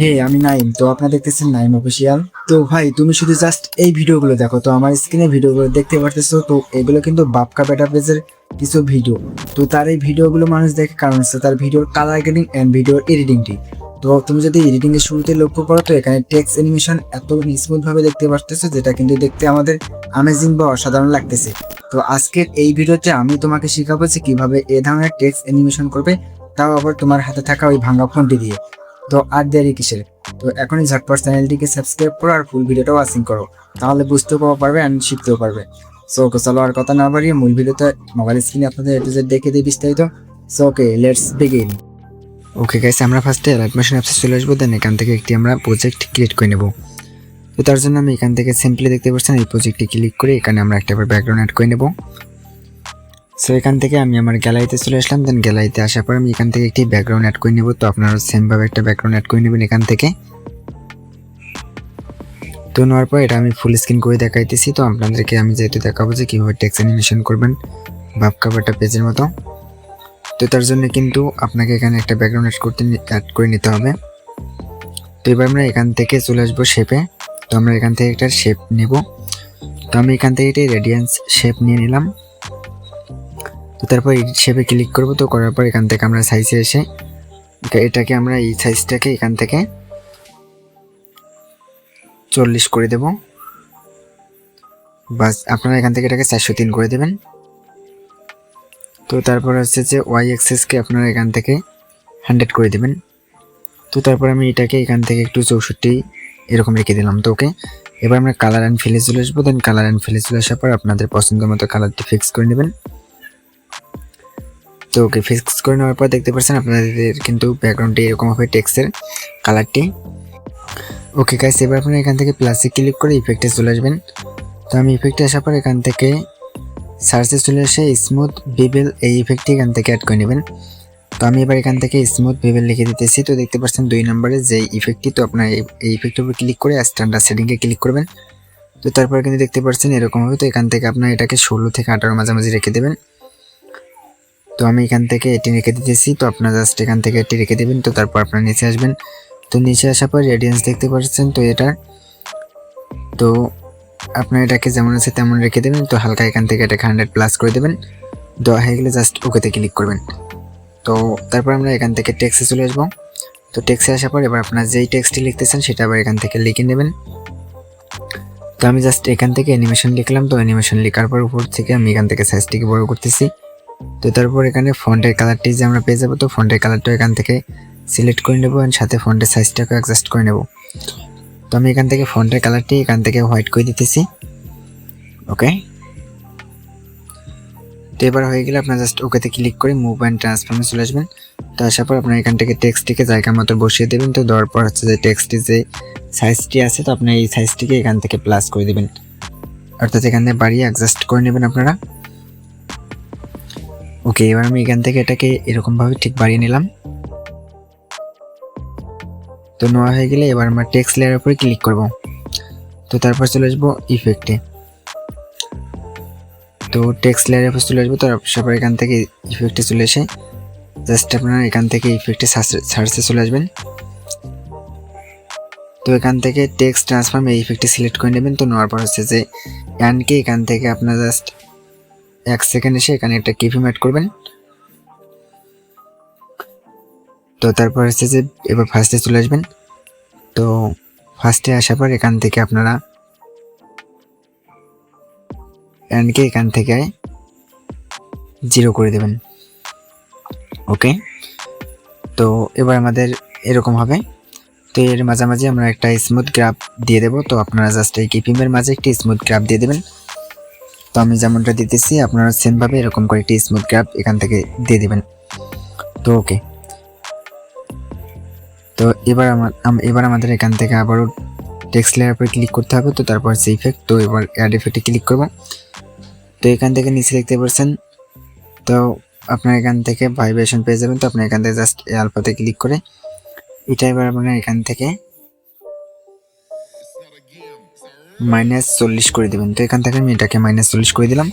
হে আমি নাইম, তো আপনারা দেখতেছেন নাইম অফিসিয়াল। তো ভাই তুমি শুধু জাস্ট এই ভিডিওগুলো দেখো, তো আমার স্ক্রিনে ভিডিওগুলো দেখতে পারতেছো, তো এগুলো কিন্তু বাপকা বেটা পেজের কিছু ভিডিও। তো তার এই ভিডিওগুলো মানুষ দেখে কারণ হচ্ছে তার ভিডিওর কালার গ্রেডিং এন্ড ভিডিওর এডিটিংটি। তো তুমি যদি এডিটিং এর শুরুতে লক্ষ্য করো, তো এখানে টেক্সট অ্যানিমেশন এত স্মুথ ভাবে দেখতে পারতেছো, যেটা কিন্তু দেখতে আমাদের অ্যামেজিং বা অসাধারণ লাগতেছে। তো আজকের এই ভিডিওতে আমি তোমাকে শেখাবো যে কিভাবে এ ধরনের টেক্সট অ্যানিমেশন করবে, তাও আবার তোমার হাতে থাকা ওই ভাঙা ফোনটি দিয়ে। তো আর দেরি কিসের, তো এখনই ঝটপট চ্যানেলটিকে সাবস্ক্রাইব করো আর ফুল ভিডিওটাও ওয়াচিং করো, তাহলে বুঝতেও পারবে অ্যান্ড শিখতেও পারবে। সো ওকে, চলো আর কথা না বাড়িয়ে মূল ভিডিওতে মোবাইল স্ক্রিনে আপনাদের এ টু জেড দেখে দিই বিস্তারিত। So okay, let's begin. Okay guys, আমরা ফার্স্টে লাইটমোশন অ্যাপসে চলে আসবো, দেন এখান থেকে একটি আমরা প্রজেক্ট ক্রিয়েট করে নেব। তো তার জন্য আমি এখান থেকে সিম্পলি দেখতে পাচ্ছেন এই প্রজেক্টটি ক্লিক করে এখানে আমরা একটা ব্যাকগ্রাউন্ড অ্যাড করে নেব। সো এখান থেকে আমি আমার গ্যালারিতে চলে আসলাম, দেন গ্যালারিতে আসার পর আমি এখান থেকে একটি ব্যাকগ্রাউন্ড অ্যাড করে নেব। তো আপনারা সেমভাবে একটা ব্যাকগ্রাউন্ড অ্যাড করে নেবেন এখান থেকে। তো নেওয়ার পর এটা আমি ফুল স্ক্রিন করে দেখাইতেছি। তো আপনাদেরকে আমি যেহেতু দেখাবো যে কীভাবে টেক্সট অ্যানিমেশন করবেন বাপকা বেটা পেজের মতো। তো তার জন্য কিন্তু আপনাকে এখানে একটা ব্যাকগ্রাউন্ড অ্যাড করে নিতে হবে। তো এবার আমরা এখান থেকে চলে আসবো শেপে। তো আমরা এখান থেকে একটা শেপ নেব। তো আমি এখান থেকে এটি রেডিয়েন্স শেপ নিয়ে নিলাম। তো তারপর এই শেপে ক্লিক করব। তো করার পর এখান থেকে আমরা সাইজে এসে এটাকে আমরা এই সাইজটাকে এখান থেকে 40 করে দেব। বাস আপনারা এখান থেকে এটাকে 403 করে দেবেন। তো তারপর হচ্ছে যে ওয়াই এক্সেসকে আপনারা এখান থেকে 100 করে দেবেন। তো তারপর আমি এটাকে এখান থেকে একটু 64 এরকম রেখে দিলাম। তো ওকে, এবার আমরা কালার অ্যান্ড ফিলে চলে আসবো। দেন কালার অ্যান্ড ফিলে চলে আসার পর আপনাদের পছন্দ মতো কালারটি ফিক্স করে নেবেন। তো ওকে, ফিক্স করে নেওয়ার পর দেখতে পাচ্ছেন আপনাদের কিন্তু ব্যাকগ্রাউন্ডটি এরকম হবে টেক্সটের কালারটি। ওকে গাইস, এবার আপনারা এখান থেকে প্লাসে ক্লিক করে ইফেক্টে চলে আসবেন। তো আমি ইফেক্টে আসার পর এখান থেকে সার্চে চলে এসে স্মুথ বিবেল এই ইফেক্টটি এখান থেকে অ্যাড করে নেবেন। তো আমি এবার এখান থেকে স্মুথ বিবেল লিখে দিতেছি। তো দেখতে পাচ্ছেন 2 নম্বরে যে ইফেক্টটি, তো আপনার এই ইফেক্টের উপর ক্লিক করে স্ট্যান্ডার্ড সেটিংয়ে ক্লিক করবেন। তো তারপর কিন্তু দেখতে পাচ্ছেন এরকম হবে। তো এখান থেকে আপনার এটাকে 16 থেকে 18 মাঝামাঝি রেখে দেবেন। তো আমি এখান থেকে এটি রেখে দিতেছি। তো আপনারা জাস্ট এখান থেকে এটি রেখে দেবেন। তো তারপর আপনারা নিচে আসবেন। তো নিচে আসার পর রেডিয়েন্স দেখতে পাচ্ছেন, তো এটা তো আপনার এটাকে যেমন আছে তেমন রেখে দেবেন। তো হালকা এখান থেকে এটাকে 100+ করে দেবেন। দেওয়া হয়ে গেলে জাস্ট ওকেতে ক্লিক করবেন। তো তারপর আমরা এখান থেকে টেক্সটে চলে আসবো। তো টেক্সটে আসার পর এবার আপনারা যেই টেক্সটটি লিখতেছেন সেটা আবার এখান থেকে লিখে নেবেন। তো আমি জাস্ট এখান থেকে অ্যানিমেশন লিখলাম। তো অ্যানিমেশন লেখার পর উপর থেকে আমি এখান থেকে সাইজটিকে বড় করতেছি। তো তারপর এখানে ফন্টের কালারটি যে আমরা পেয়ে যাবো, তো ফন্টের কালারটা এখান থেকে সিলেক্ট করে নেবো আর সাথে ফন্টের সাইজটাকে অ্যাডজাস্ট করে নেব। তো আমি এখান থেকে ফন্টের কালারটি এখান থেকে হোয়াইট করে দিতেছি। ওকে, তো এবার হয়ে গেলে আপনার জাস্ট ওকেতে ক্লিক করে মুভ অ্যান্ড ট্রান্সফর্মে চলে আসবেন। তো আসার পর আপনার এখান থেকে টেক্সটটিকে জায়গা মতো বসিয়ে দেবেন। তো দেওয়ার পর হচ্ছে যে টেক্সটটি যে সাইজটি আছে, তো আপনি এই সাইজটিকে এখান থেকে প্লাস করে দেবেন, অর্থাৎ এখানে বাড়িয়ে অ্যাডজাস্ট করে নেবেন আপনারা। ওকে, এবার আমি এখান থেকে এটাকে এরকমভাবে ঠিক বাড়িয়ে নিলাম। তো নেওয়া হয়ে গেলে এবার আমরা টেক্সট লেয়ারের উপরে ক্লিক করব। তো তারপর চলে আসবো ইফেক্টে। তো টেক্সট লেয়ারের উপর চলে আসবো। তারপর এখান থেকে ইফেক্টে চলে এসে জাস্ট আপনারা এখান থেকে ইফেক্টে সার্চে চলে আসবেন। তো এখান থেকে টেক্সট ট্রান্সফর্ম এই ইফেক্টে সিলেক্ট করে নেবেন। তো নেওয়ার পর হচ্ছে যে অ্যান্ডকে এখান থেকে আপনারা জাস্ট 1 সেকেন্ড এসে এখানে একটা কিফ্রেম অ্যাড করবেন। তো তারপর হচ্ছে যে এবার ফার্স্টে চলে আসবেন। তো ফার্স্টে আসার পর এখান থেকে আপনারা অ্যান্ডকে এখান থেকে 0 করে দেবেন। ওকে, তো এবার আমাদের এরকম হবে। তো এর মাঝামাঝি আমরা একটা স্মুথ গ্রাফ দিয়ে দেবো। তো আপনারা জাস্ট এই কিপিমের মাঝে একটি স্মুথ গ্রাফ দিয়ে দেবেন। তো আমি যেমনটা দিতেছি আপনারা সেমভাবে এরকম করে একটি স্মুথ গ্রাফ এখান থেকে দিয়ে দেবেন। তো ওকে, তো এবার আমাদের এখান থেকে আবারও টেক্সট লেয়ার উপরে ক্লিক করতে হবে। তো তারপর হচ্ছে ইফেক্ট। তো এবার অ্যাড ইফেক্টে ক্লিক করব। তো এখান থেকে নিচে দেখতে পাচ্ছেন, তো আপনার এখান থেকে ভাইব্রেশন পেয়ে যাবেন। তো আপনি এখান থেকে জাস্ট আলফাতে ক্লিক করে এটা এবার আপনারা এখান থেকে -40 করে দেবেন। তো এখান থেকে আমি এটাকে -40 করে দিলাম।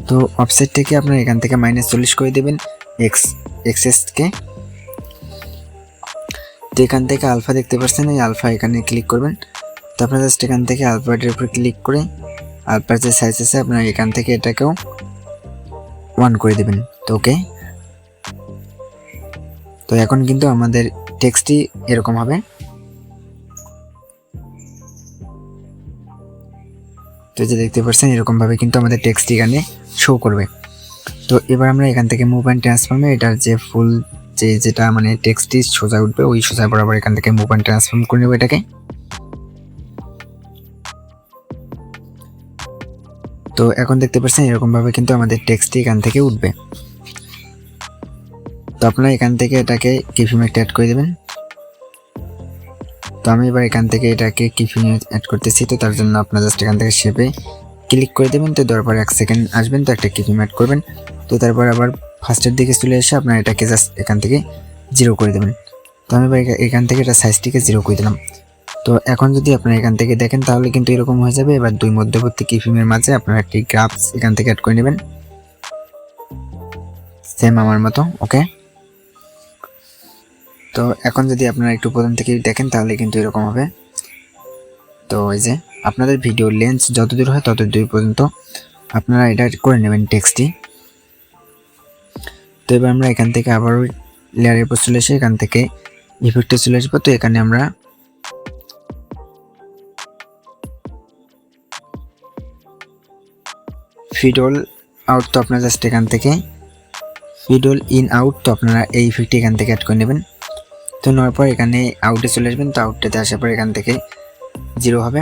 তো অফসেট থেকে আপনারা এখান থেকে -40 করে দেবেন এক্সএসকে। তো এখান থেকে আলফা দেখতে পাচ্ছেন, এই আলফা এখানে ক্লিক করবেন। তো আপনারা জাস্ট এখান থেকে আলফাটার উপর ক্লিক করে আলফার যে সাইজ আছে আপনারা এখান থেকে এটাকেও 1 করে দেবেন। তো ওকে, তো এখন কিন্তু আমাদের টেক্সটটি এরকম হবে। তো যে দেখতে পাচ্ছেন এরকম ভাবে কিন্তু আমাদের টেক্সটটি এখানে শো করবে। তো এবার আমরা এখান থেকে মুভ অ্যান্ড ট্রান্সফর্মে এটার যে ফুল যেটা মানে টেক্সটটি সোজা উঠবে ওই সোজা বরাবর এখান থেকে মুভ অ্যান্ড ট্রান্সফর্ম করে নেব এটাকে। তো এখন দেখতে পাচ্ছেন এরকম ভাবে কিন্তু আমাদের টেক্সটটি এখান থেকে উঠবে। তো আপনারা এখান থেকে এটাকে কিফ্রেম একটা অ্যাড করে দেবেন। তো আমি এবার এখান থেকে এটাকে কিফ্রেম অ্যাড করতেছি। তো তার জন্য আপনারা জাস্ট এখান থেকে শেপে ক্লিক করে দেবেন। তো দেওয়ার পর 1 সেকেন্ড আসবেন, তো একটা কিফ্রেম অ্যাড করবেন। তো তারপর আবার ফার্স্টের দিকে চলে এসে আপনারা এটাকে জাস্ট এখান থেকে 0 করে দেবেন। তো আমি এবার এখান থেকে এটা সাইজটিকে 0 করে দিলাম। তো এখন যদি আপনারা এখান থেকে দেখেন তাহলে কিন্তু এরকম হয়ে যাবে। এবার দুই মধ্যবর্তী কিফ্রেমের মাঝে আপনারা একটি গ্রাফস এখান থেকে অ্যাড করে নেবেন, সেম আমার মতো। ওকে, তো এখন যদি আপনারা একটু প্রথম থেকে দেখেন তাহলে কিন্তু এরকম হবে। তো এই যে আপনাদের ভিডিও লেন্থ যতদূর হয় ততদূর পর্যন্ত আপনারা এটা করে নেবেন টেক্সটটি। তো এবার আমরা এখান থেকে আবার লেয়ারের উপর চলে এসে এখান থেকে ইফেক্টে চলে আসবো। তো এখানে আমরা ফিডল আউট, তো আপনারা জাস্ট এখান থেকে ফিডল ইন আউট, তো আপনারা এই ইফেক্টটি এখান থেকে অ্যাড করে নেবেন। তো নেওয়ার পর এখানে আউটে চলে আসবেন। তো আউটটাতে আসার পর এখান থেকে 0 হবে।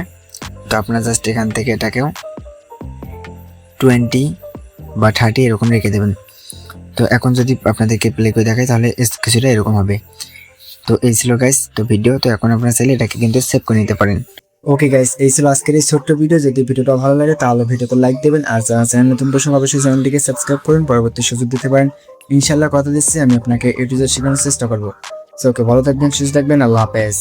তো আপনারা জাস্ট এখান থেকে এটাকেও 20 বা 30 এরকম রেখে দেবেন। তো এখন যদি আপনাদেরকে প্লে করে দেখাই তাহলে কিছুটা এরকম হবে। তো এই ছিল গাইস তো ভিডিও। তো এখন আপনারা চাইলে এটাকে কিন্তু সেভ করে নিতে পারেন। ওকে গাইস, এই ছিল আজকের এই ছোট্ট ভিডিও। যদি ভিডিওটা ভালো লাগে তাহলে ভিডিওতে লাইক দেবেন, আর যারা চ্যানেল নতুন দর্শক অবশ্যই চ্যানেলটিকে সাবস্ক্রাইব করুন, পরবর্তী সুযোগ দিতে পারেন। ইনশাআল্লাহ কথা দিচ্ছি আমি আপনাকে A to Z শেখানোর চেষ্টা করবো। সো ওকে, ভালো থাকবেন, সুস্থ থাকবেন, আল্লাহ হাফেজ।